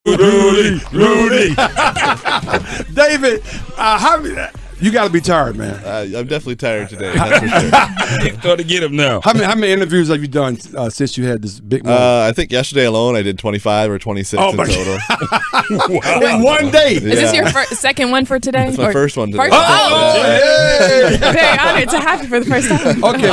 Rudy. David, you got to be tired, man. I'm definitely tired today. That's for sure. It's going to get him now. How many interviews have you done since you had this big moment? I think yesterday alone I did 25 or 26 in total. Wow. In one day. Is this your second one for today? It's my first one today. Hey. Very honored to have you for the first time. Okay,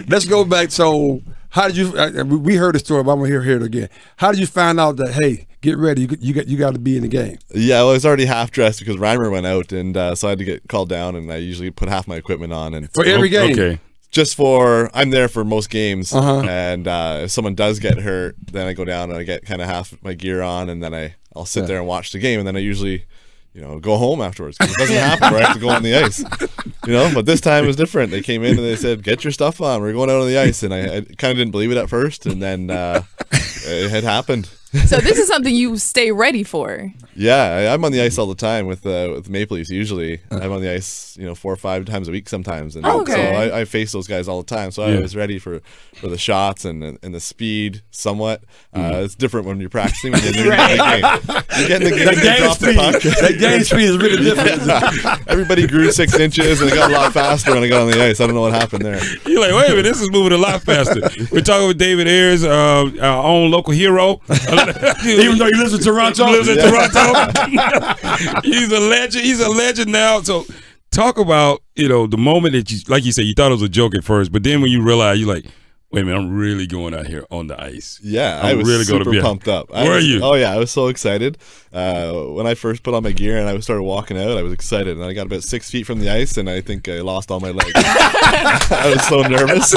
let's go back. So, how did you? We heard the story, but I'm gonna hear it again. How did you find out that get ready, you got to be in the game? Yeah, well, I was already half dressed because Reimer went out, and so I had to get called down, and I usually put half my equipment on. And for every game. Okay. Just I'm there for most games, and if someone does get hurt, then I go down and I get kind of half my gear on, and then I'll sit there and watch the game, and then I usually, go home afterwards because it doesn't happen where I have to go on the ice, But this time it was different. They came in and they said, "Get your stuff on. We're going out on the ice," and I kind of didn't believe it at first, and then it had happened. So this is something you stay ready for. Yeah, I'm on the ice all the time with Maple Leafs. Usually, I'm on the ice, 4 or 5 times a week sometimes, and so I face those guys all the time. So I was ready for the shots and the speed somewhat. It's different when you're practicing. When you're in the game. You get in the game, that game speed is really different. Everybody grew 6 inches and it got a lot faster when I got on the ice. I don't know what happened there. You're like, wait a minute, this is moving a lot faster. We're talking with David Ayres, our own local hero. Even though he lives in Toronto. He's a legend. He's a legend now. So talk about, the moment that you, like you said, you thought it was a joke at first, but then when you realize, you're like, wait a minute, I'm really going out here on the ice. Yeah, I was really super pumped up. Were you? Oh, yeah, I was so excited. When I first put on my gear and I started walking out, I was excited. And I got about 6 feet from the ice, and I think I lost all my legs. I was so nervous.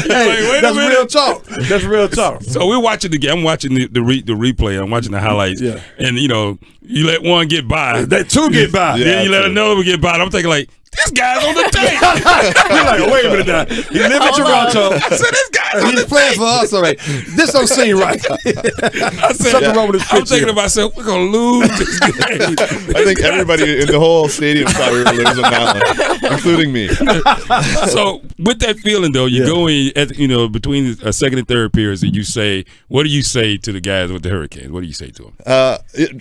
Hey, that's real talk. That's real talk. So we're watching the game. I'm watching the replay. I'm watching the highlights. Yeah. And, you let one get by. That 2 get by. Yeah, then you let another one get by. I'm thinking like, this guy's on the tape. You're like, wait a minute now. He live in Toronto. I said, this guy's on the playing for us. All right. This don't seem right. I said, something wrong with this I'm thinking to myself, we're going to lose this game. I think everybody in the whole stadium thought we were losing that one, including me. So with that feeling, though, you go in, between a second and third periods, and you say, what do you say to the guys with the Hurricanes? What do you say to them?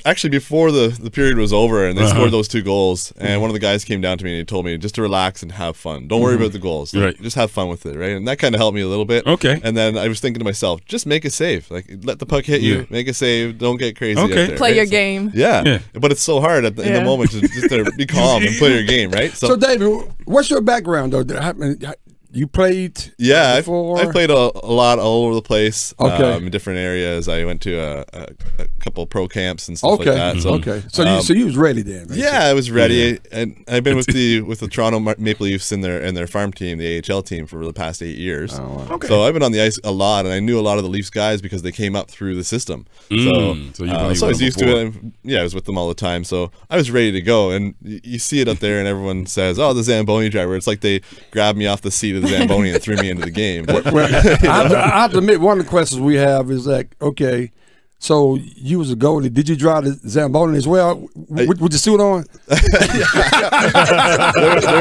Actually, before the period was over and they scored those 2 goals, and one of the guys came down to me and he told me just to relax and have fun. Don't worry about the goals. Like, just have fun with it, right? And that kind of helped me a little bit. Okay. And then I was thinking to myself, just make a save. Like, let the puck hit you, make a save. Don't get crazy. Okay. Out there, Play your game. Yeah. But it's so hard in the moment to just to be calm and play your game, right? So David, what's your background though? You played before? I played a lot all over the place. Okay. In different areas. I went to a couple pro camps and stuff like that. So, so you was ready then? Right? Yeah, I was ready, and I've been with the Toronto Maple Leafs in their farm team, the AHL team, for the past 8 years. Oh, wow. Okay. So I've been on the ice a lot, and I knew a lot of the Leafs guys because they came up through the system. So I was used to it. I was with them all the time, so I was ready to go. And you see it up there, and everyone says, "Oh, the Zamboni driver." It's like they grabbed me off the seat of the Zamboni and threw me into the game. But, I have to admit, one of the questions we have is like, okay, so you was a goalie. Did you drive the Zamboni as well with the suit on? there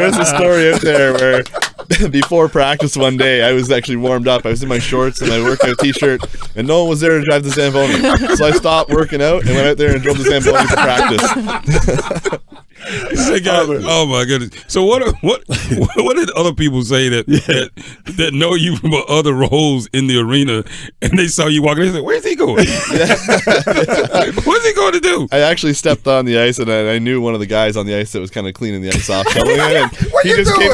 is a story out there where before practice one day, I was actually warmed up. I was in my shorts and my workout T-shirt, and no one was there to drive the Zamboni. So I stopped working out and went out there and drove the Zamboni for practice. Oh my goodness! So what did other people say that know you from other roles in the arena, and they saw you walking? They said, "Where's he going? What's he going to do?" I actually stepped on the ice, and I knew one of the guys on the ice that was kind of cleaning the ice off, shoveling it. And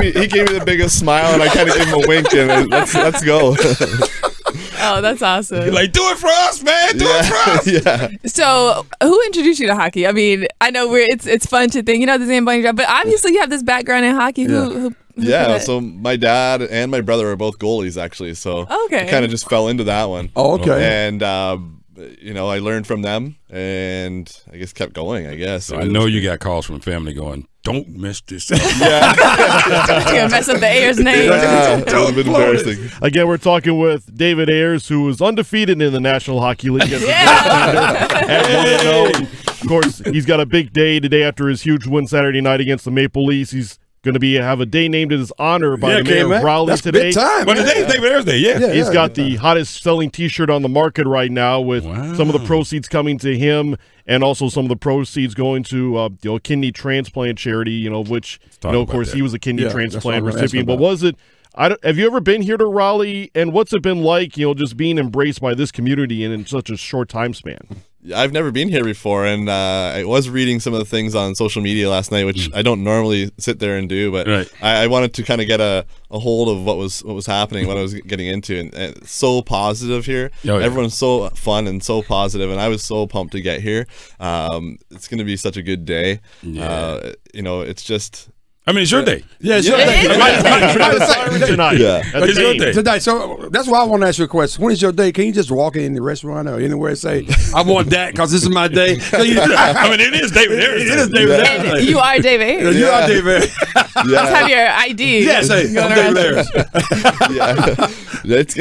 he gave me the biggest smile, and I kind of gave him a wink, and let's go. Oh, that's awesome. You're like, do it for us, man. Do it for us. Yeah. So who introduced you to hockey? I mean, I know it's fun to think, the Zamboni job, but obviously you have this background in hockey. Who so my dad and my brother are both goalies, actually. So I kind of just fell into that one. Oh, okay. And, I learned from them and I guess kept going, I guess. So I know you got calls from family going, don't mess this up. Yeah. You're going to mess up the Ayres name. Yeah, it was a bit embarrassing. Again, we're talking with David Ayres, who is undefeated in the National Hockey League. Of course, he's got a big day today after his huge win Saturday night against the Maple Leafs. He's going to have a day named in his honor by the mayor K-Mac. of Raleigh That's today. big time. But today's David Ayres Day, yeah. He's got the hottest selling T-shirt on the market right now, with some of the proceeds coming to him, and also some of the proceeds going to kidney transplant charity. Which of course he was a kidney transplant recipient. But was it? Have you ever been here to Raleigh, and what's it been like? Just being embraced by this community in such a short time span. I've never been here before, and I was reading some of the things on social media last night, which I don't normally sit there and do, but I wanted to kind of get a hold of what was happening, what I was getting into, and it's so positive here. Everyone's so fun and so positive, and I was so pumped to get here. It's going to be such a good day. It's just. I mean, it's your day. Yeah, it's your day. Tonight. Yeah. It's your day. Tonight. So that's why I want to ask you a question. When is your day? Can you just walk in the restaurant or anywhere and say, I want that because this is my day? I mean, it is David Ayres. It is David Ayres. And you are David Ayres. You are David Ayres. Let's have your ID. Yes, I'm David Ayres. It's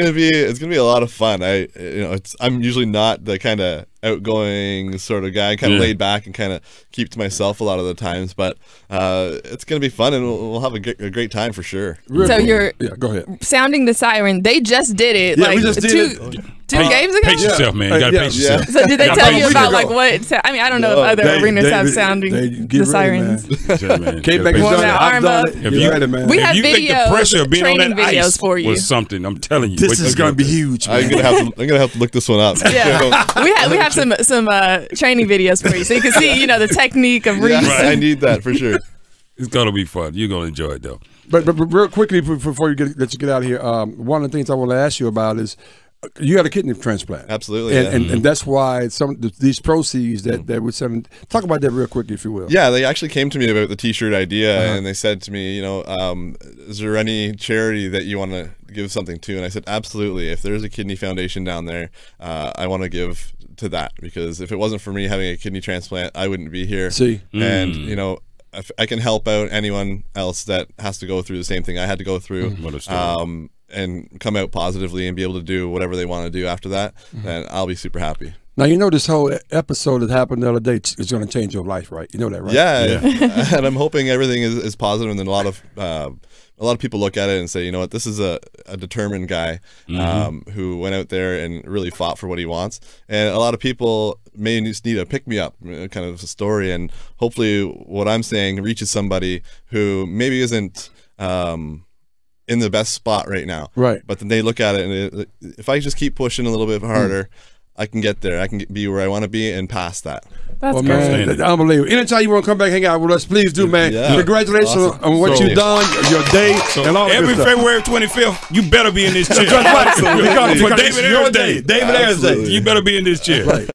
gonna be a lot of fun. I'm usually not the kind of outgoing sort of guy, kind of laid back and kind of keep to myself a lot of the times, but it's gonna be fun, and we'll have a great time for sure. So you're go ahead. sounding the siren. They just did it. Yeah, we just did two games ago. Pace yourself, man. You gotta pace yourself. So did they tell you about like what? I mean, I don't know if other arenas have sounding the sirens. K-Mac Warm that arm up. We have video. The pressure of being on that videos ice for you. was something. I'm telling you, this is gonna be huge. I'm gonna have to look this one up. Yeah, we have some training videos for you, so you can see the technique of Reese. I need that for sure. It's gonna be fun. You're gonna enjoy it though. But real quickly before let you get out of here, one of the things I want to ask you about is you got a kidney transplant. Absolutely, and that's why these proceeds that we're sending. Talk about that real quickly, if you will. Yeah, they actually came to me about the T-shirt idea, and they said to me, is there any charity that you want to give something to? And I said, absolutely. If there's a kidney foundation down there, I want to give to that, because if it wasn't for me having a kidney transplant, I wouldn't be here. And if I can help out anyone else that has to go through the same thing I had to go through, and come out positively and be able to do whatever they want to do after that, then I'll be super happy. Now, this whole episode that happened the other day is going to change your life, right? You know that, right? Yeah. And I'm hoping everything is positive, and then a lot of people look at it and say, you know what, this is a determined guy who went out there and really fought for what he wants. And a lot of people may just need a pick-me-up kind of a story, and hopefully what I'm saying reaches somebody who maybe isn't in the best spot right now. Right. But then they look at it, and if I just keep pushing a little bit harder, I can get there. I can be where I want to be and past that. That's great. Man, that's unbelievable. Anytime you want to come back hang out with us, please do, man. Yeah. Congratulations on what you've done, your day, and all that every stuff. February 25th, you better be in this chair. That's right. For David Ayres Day. David Ayres Day. You better be in this chair. Right.